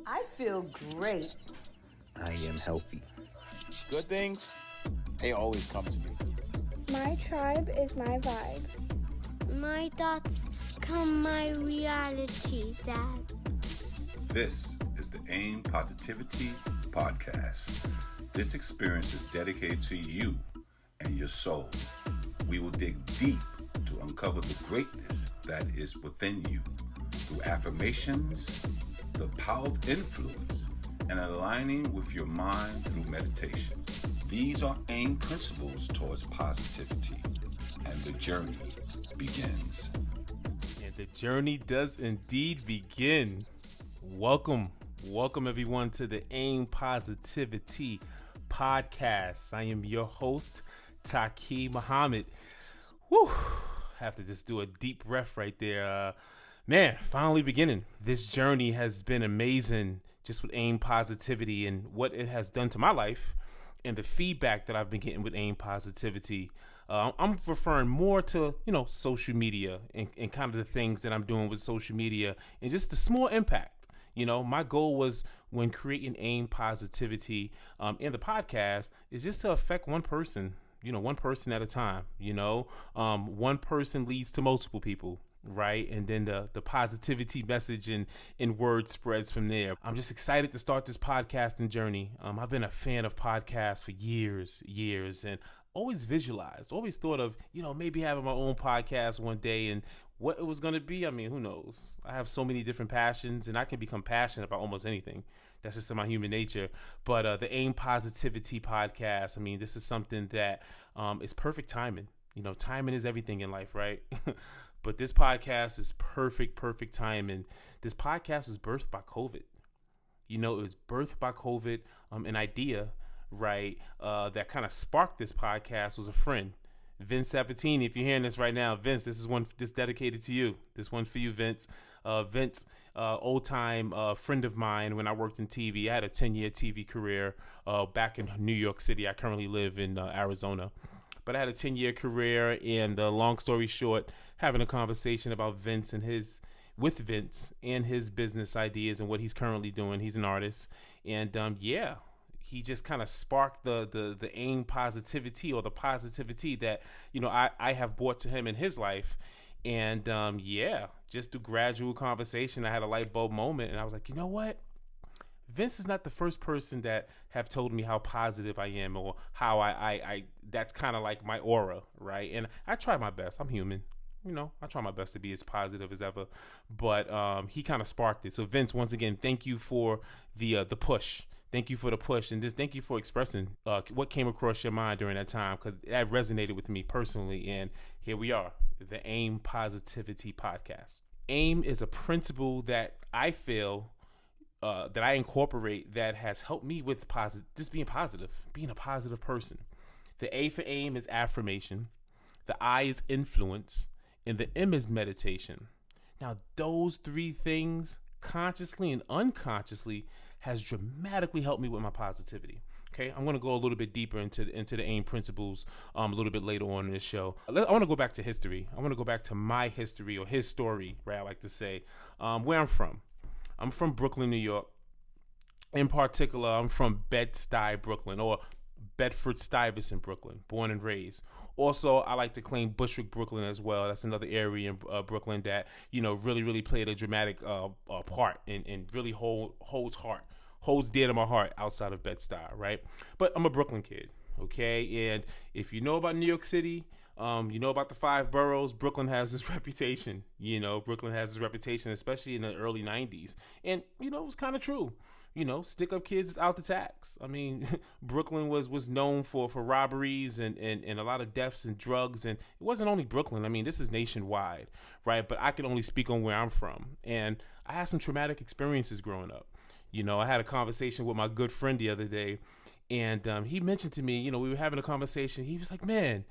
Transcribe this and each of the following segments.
I feel great. I am healthy. Good things, they always come to me. My tribe is my vibe. My thoughts come my reality, Dad. This is the A.I.M PositiviTEE podcast. This experience is dedicated to you and your soul. We will dig deep to uncover the greatness that is within you through affirmations, the power of influence, and aligning with your mind through meditation. These are A.I.M principles towards positivity, and the journey begins. And the journey does indeed begin. Welcome everyone to the A.I.M PositiviTEE podcast. I am your host, Taqiy Muhammad. Whew, have to just do a deep breath right there. Man, finally beginning. This journey has been amazing, just with A.I.M Positivity and what it has done to my life and the feedback that I've been getting with A.I.M Positivity. I'm referring more to, social media and kind of the things that I'm doing with social media and just the small impact. My goal was when creating A.I.M Positivity in the podcast is just to affect one person, one person at a time. One person leads to multiple people, right? And then the positivity message and word spreads from there. I'm just excited to start this podcasting journey. I've been a fan of podcasts for years, and always thought of, maybe having my own podcast one day, and what it was going to be. I mean, who knows? I have so many different passions, and I can become passionate about almost anything. That's just in my human nature. But the A.I.M PositiviTEE podcast, I mean, this is something that is perfect timing. Timing is everything in life, right? But this podcast is perfect timing. This podcast was birthed by COVID. It was birthed by COVID. An idea, right, that kind of sparked this podcast was a friend, Vince Sabatini. If you're hearing this right now, Vince, this is dedicated to you. This one for you, Vince. Vince, old time friend of mine when I worked in TV. I had a 10-year TV career back in New York City. I currently live in Arizona. But I had a 10-year career, and long story short, having a conversation about Vince and his business ideas and what he's currently doing. He's an artist, and he just kind of sparked the A.I.M positivity, or the positivity that I have brought to him in his life. And just through gradual conversation, I had a light bulb moment, and I was like, you know what? Vince is not the first person that have told me how positive I am, or how I that's kind of like my aura, right? And I try my best. I'm human. I try my best to be as positive as ever. But he kind of sparked it. So Vince, once again, thank you for the push. Thank you for the push, and just thank you for expressing what came across your mind during that time, because that resonated with me personally. And here we are, the A.I.M Positivity podcast. A.I.M is a principle that I feel that I incorporate that has helped me with just being positive, being a positive person. The A for A.I.M is affirmation, the I is influence, and the M is meditation. Now, those three things, consciously and unconsciously, has dramatically helped me with my positivity. Okay, I'm going to go a little bit deeper into the A.I.M principles a little bit later on in the show. I want to go back to history. I want to go back to my history, or his story, right? I like to say, where I'm from. I'm from Brooklyn, New York. In particular, I'm from Bed-Stuy, Brooklyn, or Bedford-Stuyvesant, Brooklyn, born and raised. Also, I like to claim Bushwick, Brooklyn as well. That's another area in Brooklyn that, really played a dramatic part and really holds dear to my heart outside of Bed-Stuy, right? But I'm a Brooklyn kid, okay? And if you know about New York City, about the 5 boroughs, Brooklyn has this reputation. Brooklyn has this reputation, especially in the early 90s. And, it was kind of true. Stick up kids is out to tax. I mean, Brooklyn was known for robberies and a lot of deaths and drugs. And it wasn't only Brooklyn. I mean, this is nationwide, right? But I can only speak on where I'm from. And I had some traumatic experiences growing up. I had a conversation with my good friend the other day, and he mentioned to me, we were having a conversation. He was like, man,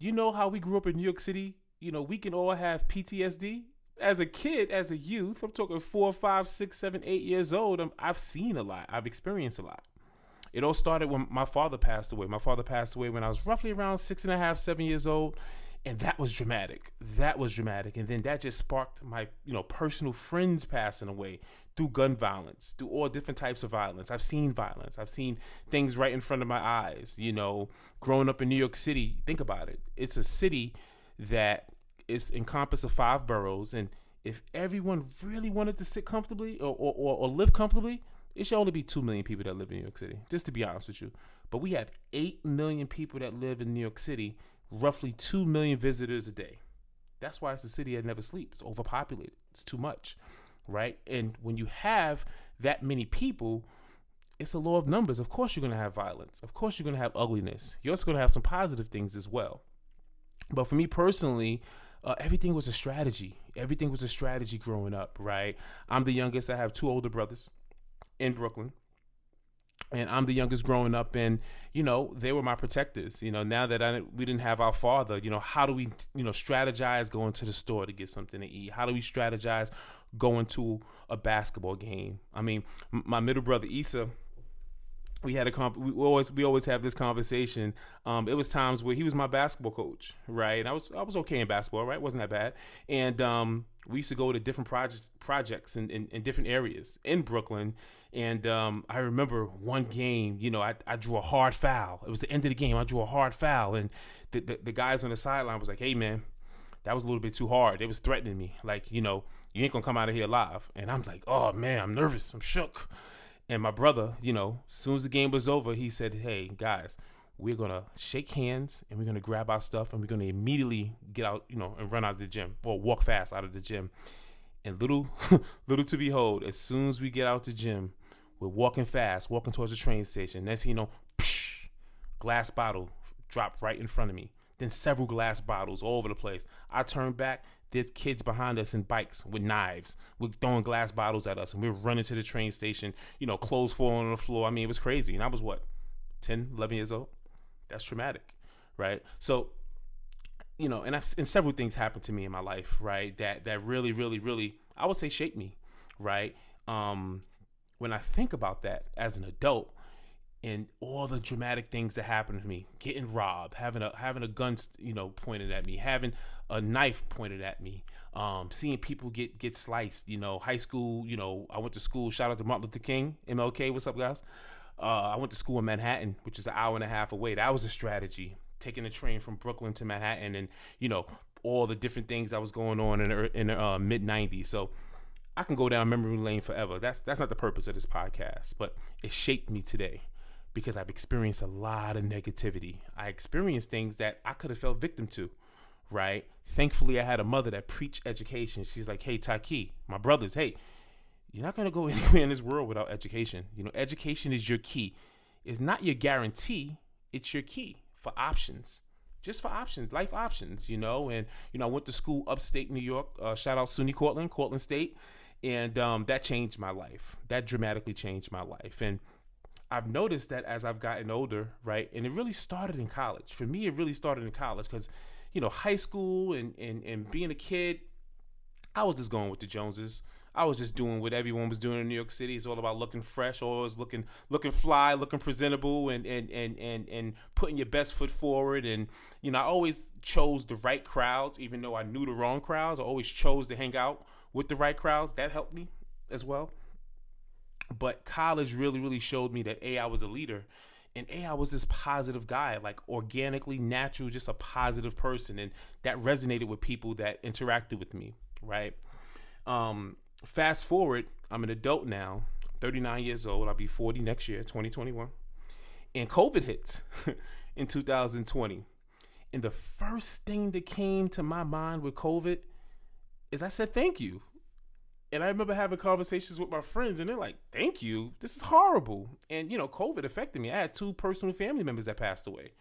how we grew up in New York City? We can all have PTSD. As a kid, as a youth, I'm talking 4, 5, 6, 7, 8 years old. I've seen a lot. I've experienced a lot. It all started when my father passed away. My father passed away when I was roughly around 6.5, 7 years old. And that was dramatic. And then that just sparked my, personal friends passing away through gun violence, through all different types of violence. I've seen violence. I've seen things right in front of my eyes. You know, growing up in New York City, think about it. It's a city that is encompassed of 5 boroughs, and if everyone really wanted to sit comfortably or live comfortably, it should only be 2 million people that live in New York City, just to be honest with you. But we have 8 million people that live in New York City, roughly 2 million visitors a day. That's why it's a city that never sleeps. It's overpopulated. It's too much, right? And when you have that many people, it's a law of numbers. Of course you're going to have violence. Of course you're going to have ugliness. You're also going to have some positive things as well. But for me personally, everything was a strategy. Everything was a strategy growing up, right? I'm the youngest. I have 2 older brothers in Brooklyn. And I'm the youngest growing up, and, you know, they were my protectors. You know, now that we didn't have our father, you know, how do we, you know, strategize going to the store to get something to eat? How do we strategize going to a basketball game? I mean, my middle brother, Issa, we always have this conversation. It was times where he was my basketball coach, right? And I was okay in basketball, right? Wasn't that bad. And we used to go to different projects in different areas in Brooklyn. And I remember one game, you know, I drew a hard foul. It was the end of the game. I drew a hard foul, and the guys on the sideline was like, "Hey, man, that was a little bit too hard." It was threatening me, like, you know, you ain't gonna come out of here alive. And I'm like, "Oh man, I'm nervous. I'm shook." And my brother, you know, as soon as the game was over, he said, "Hey, guys, we're going to shake hands and we're going to grab our stuff and we're going to immediately get out, you know, and run out of the gym, or walk fast out of the gym." And little to behold, as soon as we get out the gym, we're walking fast, walking towards the train station. Next thing you know, psh, glass bottle dropped right in front of me. Then several glass bottles all over the place. I turned back. There's kids behind us in bikes with knives. We're throwing glass bottles at us, and we're running to the train station, you know, clothes falling on the floor. I mean, it was crazy. And I was, 10, 11 years old? That's traumatic, right? So, you know, and several things happened to me in my life, right, that really, really, really, I would say, shaped me, right? When I think about that as an adult, and all the dramatic things that happened to me, getting robbed, having a gun, you know, pointed at me, having a knife pointed at me, seeing people get sliced, you know, high school, you know, I went to school, shout out to Martin Luther King, MLK, what's up, guys? I went to school in Manhattan, which is an hour and a half away. That was a strategy, taking the train from Brooklyn to Manhattan, and, you know, all the different things that was going on in the mid-90s. So I can go down memory lane forever. That's not the purpose of this podcast, but it shaped me today, because I've experienced a lot of negativity. I experienced things that I could have fell victim to, right? Thankfully, I had a mother that preached education. She's like, "Hey, Taqiy, my brothers, hey, you're not going to go anywhere in this world without education. You know, education is your key. It's not your guarantee. It's your key for options, just for options, life options, you know." And, you know, I went to school upstate New York. Shout out SUNY Cortland State. And that changed my life. That dramatically changed my life. And I've noticed that as I've gotten older, right, and it really started in college. For me, it really started in college because, you know, high school and being a kid, I was just going with the Joneses. I was just doing what everyone was doing in New York City. It's all about looking fresh, always looking fly, looking presentable, and putting your best foot forward. And, you know, I always chose the right crowds, even though I knew the wrong crowds. I always chose to hang out with the right crowds. That helped me as well. But college really, really showed me that I was a leader, and I was this positive guy, like organically natural, just a positive person. And that resonated with people that interacted with me, right? Fast forward, I'm an adult now, 39 years old. I'll be 40 next year, 2021. And COVID hits in 2020. And the first thing that came to my mind with COVID is I said, thank you. And I remember having conversations with my friends, and they're like, "Thank you? This is horrible." And, you know, COVID affected me. I had 2 personal family members that passed away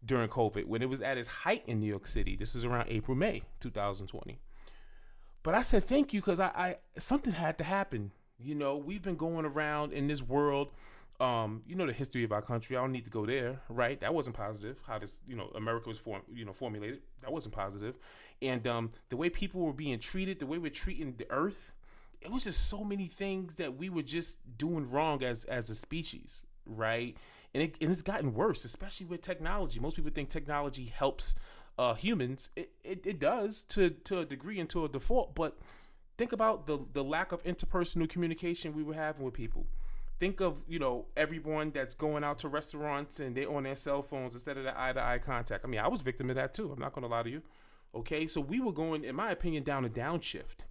during COVID when it was at its height in New York City. This was around April, May 2020. But I said, thank you, because I something had to happen. You know, we've been going around in this world. You know, the history of our country. I don't need to go there, right? That wasn't positive. How this, you know, America was formulated. That wasn't positive. And the way people were being treated, the way we're treating the earth, it was just so many things that we were just doing wrong as a species, right? And it's gotten worse, especially with technology. Most people think technology helps humans. It does to a degree and to a default, but Think about the lack of interpersonal communication we were having with people. Think of, everyone that's going out to restaurants and they're on their cell phones instead of the eye-to-eye contact. I mean, I was victim of that too. I'm not going to lie to you. Okay, so we were going, in my opinion, down a downshift.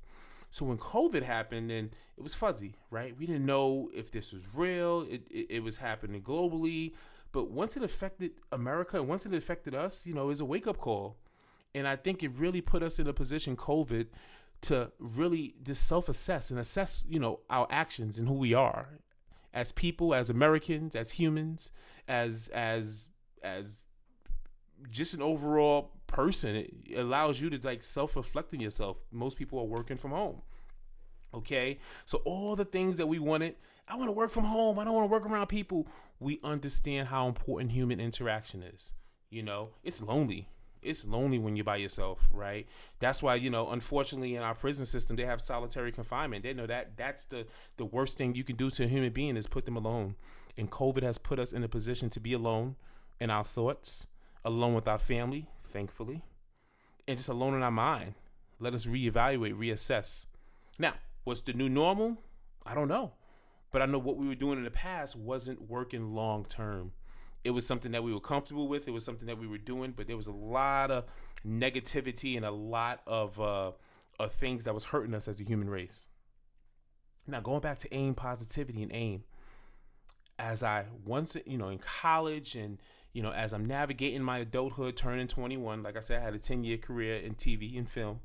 So when COVID happened, and it was fuzzy, right? We didn't know if this was real. It was happening globally. But once it affected America and once it affected us, it was a wake-up call. And I think it really put us in a position, COVID, to really just self-assess and assess, our actions and who we are as people, as Americans, as humans, as just an overall person. It allows you to self-reflect on yourself. Most people are working from home. Okay, so all the things that we wanted, I want to work from home, I don't want to work around people. We understand how important human interaction is. It's lonely. It's lonely when you're by yourself, right? That's why, unfortunately in our prison system, they have solitary confinement. They know that that's the worst thing you can do to a human being is put them alone. And COVID has put us in a position to be alone in our thoughts, alone with our family, thankfully, and just alone in our mind. Let us reevaluate, reassess. Now, what's the new normal? I don't know. But I know what we were doing in the past wasn't working long term. It was something that we were comfortable with. It was something that we were doing, but there was a lot of negativity and a lot of things that was hurting us as a human race. Now, going back to AIM positivity and AIM, as I once, in college and, as I'm navigating my adulthood, turning 21, like I said, I had a 10-year career in TV and film,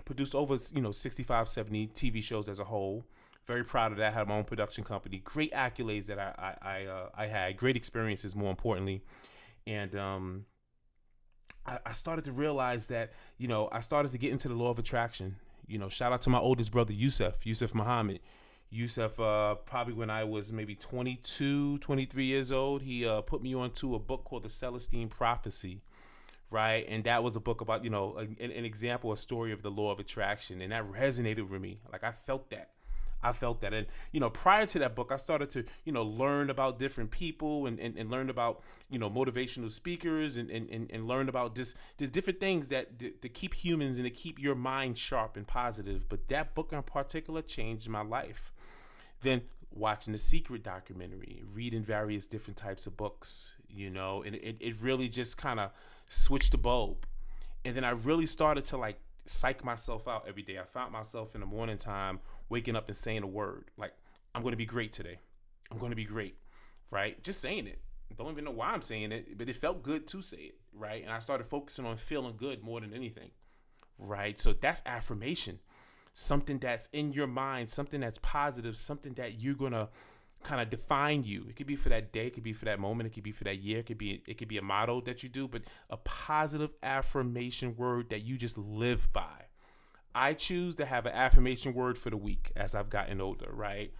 produced over, 65, 70 TV shows as a whole. Very proud of that. I had my own production company. Great accolades that I had. Great experiences, more importantly. And I started to realize that, I started to get into the law of attraction. Shout out to my oldest brother, Yusuf Muhammad. Yusuf, probably when I was maybe 22, 23 years old, he put me onto a book called The Celestine Prophecy. Right. And that was a book about, an example, a story of the law of attraction. And that resonated with me. Like I felt that. And, prior to that book, I started to, learn about different people and learn about, motivational speakers and learn about just different things that to keep humans and to keep your mind sharp and positive. But that book in particular changed my life. Then watching the Secret documentary, reading various different types of books, and it really just kind of switched the bulb. And then I really started to psych myself out every day. I found myself in the morning time waking up and saying a word like, I'm going to be great today. I'm going to be great, right? Just saying it. Don't even know why I'm saying it, but it felt good to say it, right? And I started focusing on feeling good more than anything, right? So that's affirmation. Something that's in your mind, something that's positive, something that you're going to kind of define you. It could be for that day, it could be for that moment, it could be for that year, it could be a motto that you do, but a positive affirmation word that you just live by. I choose to have an affirmation word for the week as I've gotten older, right?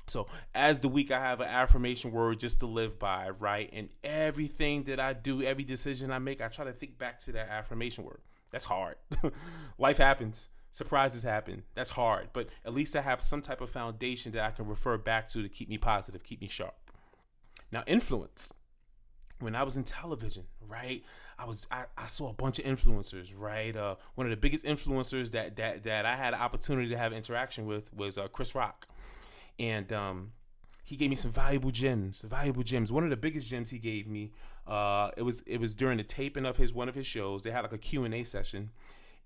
So as the week, I have an affirmation word just to live by, right? And everything that I do, every decision I make, I try to think back to that affirmation word. That's hard. Life happens. Surprises happen. That's hard. But at least I have some type of foundation that I can refer back to keep me positive, keep me sharp. Now, influence. When I was in television, right, I saw a bunch of influencers, right? One of the biggest influencers that I had an opportunity to have interaction with was Chris Rock. And he gave me some valuable gems. One of the biggest gems he gave me, it was during the taping of one of his shows. They had a Q&A session.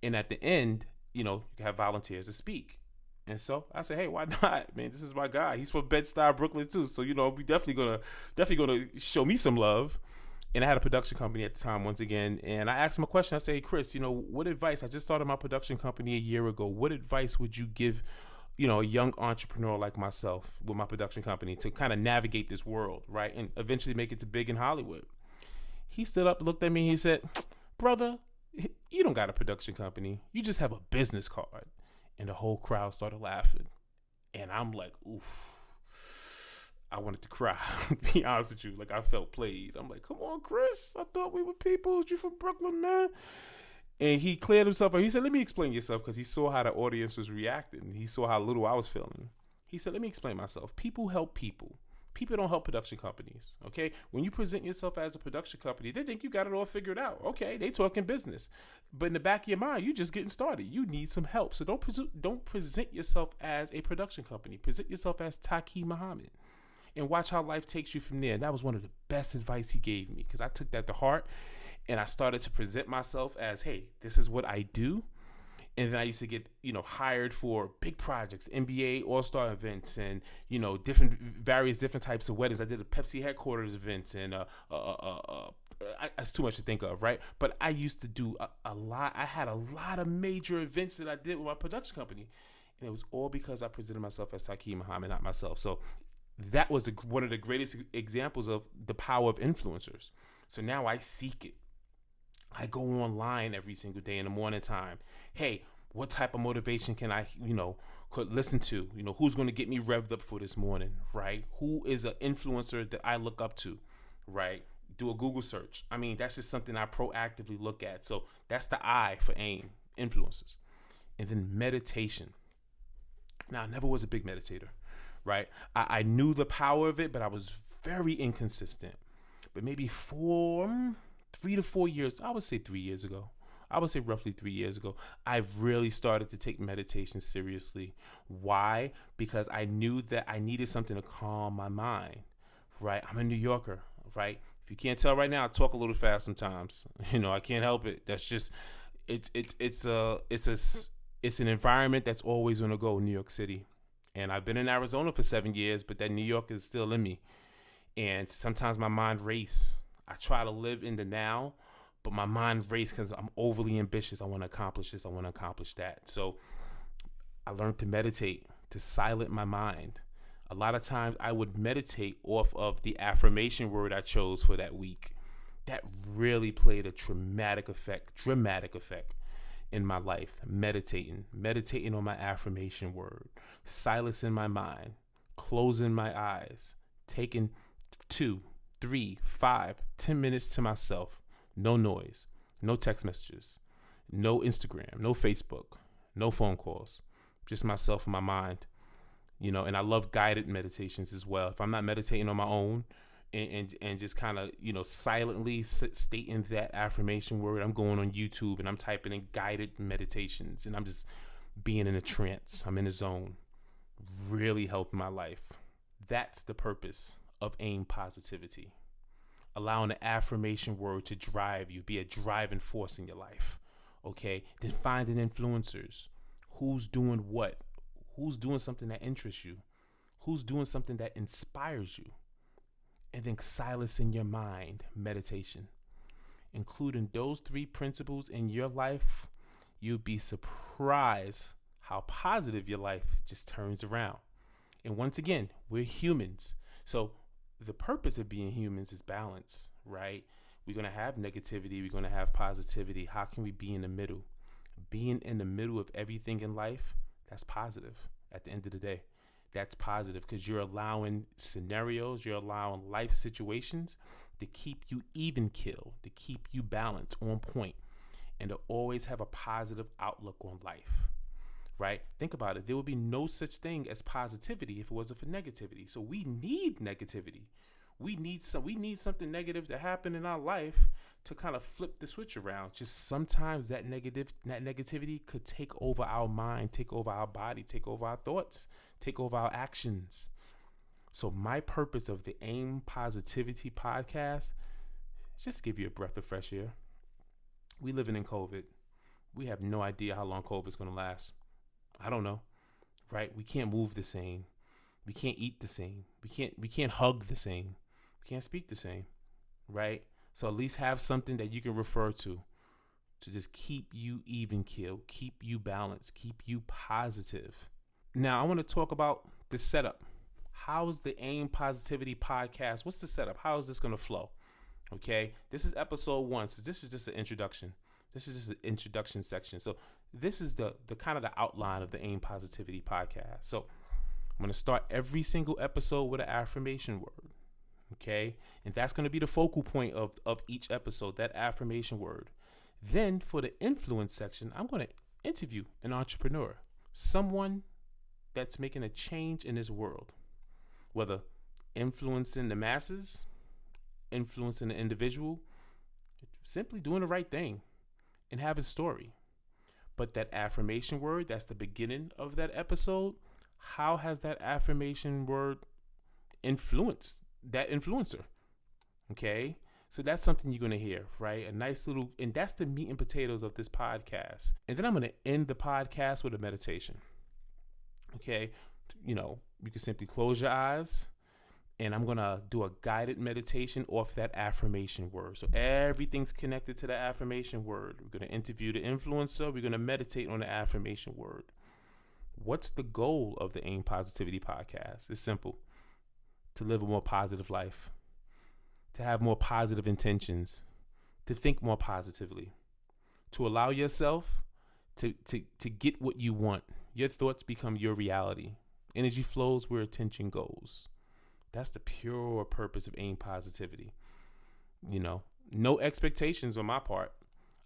And at the end, you have volunteers to speak. And so I said, hey, why not, man? This is my guy. He's from Bed-Stuy, Brooklyn too. So, we definitely gonna show me some love. And I had a production company at the time once again. And I asked him a question. I said, hey, Chris, what advice? I just started my production company a year ago. What advice would you give, a young entrepreneur like myself with my production company to kind of navigate this world, right? And eventually make it to big in Hollywood. He stood up, looked at me, he said, brother, you don't got a production company. You just have a business card. And the whole crowd started laughing. And I'm like, oof. I wanted to cry, to be honest with you. I felt played. I'm like, come on, Chris. I thought we were people. You from Brooklyn, man. And he cleared himself up. He said, let me explain yourself, because he saw how the audience was reacting. He saw how little I was feeling. He said, let me explain myself. People help people. People don't help production companies, okay? When you present yourself as a production company, they think you got it all figured out. Okay, they talking business. But in the back of your mind, you just getting started. You need some help. So don't present yourself as a production company. Present yourself as Taqiy Muhammad and watch how life takes you from there. And that was one of the best advice he gave me because I took that to heart and I started to present myself as, hey, this is what I do. And then I used to get, hired for big projects, NBA All-Star events, and various different types of weddings. I did a Pepsi headquarters event, and it's too much to think of, right? But I used to do a lot. I had a lot of major events that I did with my production company, and it was all because I presented myself as Taqiy Muhammad, not myself. So that was one of the greatest examples of the power of influencers. So now I seek it. I go online every single day in the morning time. Hey, what type of motivation can I, could listen to? Who's going to get me revved up for this morning, right? Who is an influencer that I look up to, right? Do a Google search. I mean, that's just something I proactively look at. So that's the I for AIM, influencers. And then meditation. Now, I never was a big meditator, right? I knew the power of it, but I was very inconsistent. But maybe 3 to 4 years, I would say 3 years ago. I would say roughly 3 years ago, I've really started to take meditation seriously. Why? Because I knew that I needed something to calm my mind, right? I'm a New Yorker, right? If you can't tell right now, I talk a little fast sometimes. I can't help it. That's just, it's an environment that's always going to go, New York City. And I've been in Arizona for 7 years, but that New York is still in me. And sometimes my mind races. I try to live in the now, but my mind races because I'm overly ambitious. I want to accomplish this. I want to accomplish that. So I learned to meditate, to silence my mind. A lot of times I would meditate off of the affirmation word I chose for that week. That really played a dramatic effect in my life. Meditating on my affirmation word, silencing my mind, closing my eyes, taking 2, 3, 5, 10 minutes to myself. No noise, no text messages, no Instagram, no Facebook, no phone calls, just myself and my mind. And I love guided meditations as well. If I'm not meditating on my own and just kind of, silently stating that affirmation word, I'm going on YouTube and I'm typing in guided meditations and I'm just being in a trance. I'm in a zone. Really helped my life. That's the purpose of AIM Positivity. Allowing the affirmation word to drive you, be a driving force in your life. Okay? Then finding influencers. Who's doing what? Who's doing something that interests you? Who's doing something that inspires you? And then silencing your mind, meditation. Including those 3 principles in your life, you'll be surprised how positive your life just turns around. And once again, we're humans. So the purpose of being humans is balance, right? We're going to have negativity. We're going to have positivity. How can we be in the middle? Being in the middle of everything in life, that's positive at the end of the day. That's positive because you're allowing scenarios, you're allowing life situations to keep you even keel, to keep you balanced, on point, and to always have a positive outlook on life. Right? Think about it. There would be no such thing as positivity if it wasn't for negativity. So we need negativity. We need something negative to happen in our life to kind of flip the switch around. Just sometimes that negativity could take over our mind, take over our body, take over our thoughts, take over our actions. So my purpose of the AIM Positivity podcast is just give you a breath of fresh air. We living in COVID. We have no idea how long COVID is going to last. I don't know, right? We can't move the same. We can't eat the same. We can't hug the same. We can't speak the same, right? So at least have something that you can refer to just keep you even keel, keep you balanced, keep you positive. Now I want to talk about the setup. How's the AIM Positivity podcast? What's the setup? How is this going to flow? Okay, this is episode 1, so this is just an introduction. This is just an introduction section. So this is the kind of the outline of the AIM Positivity podcast. So I'm going to start every single episode with an affirmation word. Okay. And that's going to be the focal point of each episode, that affirmation word. Then for the influence section, I'm going to interview an entrepreneur, someone that's making a change in this world, whether influencing the masses, influencing the individual, simply doing the right thing and having story. But that affirmation word, that's the beginning of that episode. How has that affirmation word influenced that influencer? Okay. So that's something you're going to hear, right? A nice little, and that's the meat and potatoes of this podcast. And then I'm going to end the podcast with a meditation. Okay. You can simply close your eyes, and I'm going to do a guided meditation off that affirmation word. So everything's connected to the affirmation word. We're going to interview the influencer. We're going to meditate on the affirmation word. What's the goal of the A.I.M Positivity Podcast? It's simple. To live a more positive life, to have more positive intentions, to think more positively, to allow yourself to get what you want. Your thoughts become your reality. Energy flows where attention goes. That's the pure purpose of A.I.M Positivity. No expectations on my part.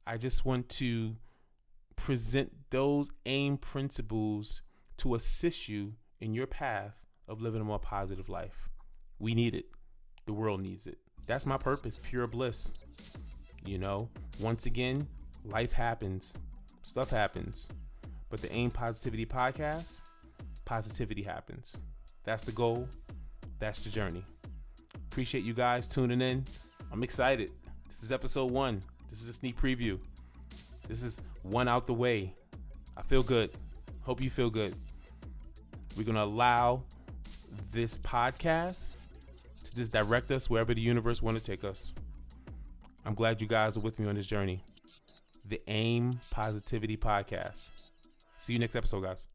I just want to present those A.I.M principles to assist you in your path of living a more positive life. We need it. The world needs it. That's my purpose, pure bliss. Once again, life happens, stuff happens, but the A.I.M Positivity Podcast, positivity happens. That's the goal. That's the journey. Appreciate you guys tuning in. I'm excited. This is episode 1. This is a sneak preview. This is one out the way. I feel good. Hope you feel good. We're going to allow this podcast to just direct us wherever the universe want to take us. I'm glad you guys are with me on this journey. The A.I.M Positivity Podcast. See you next episode, guys.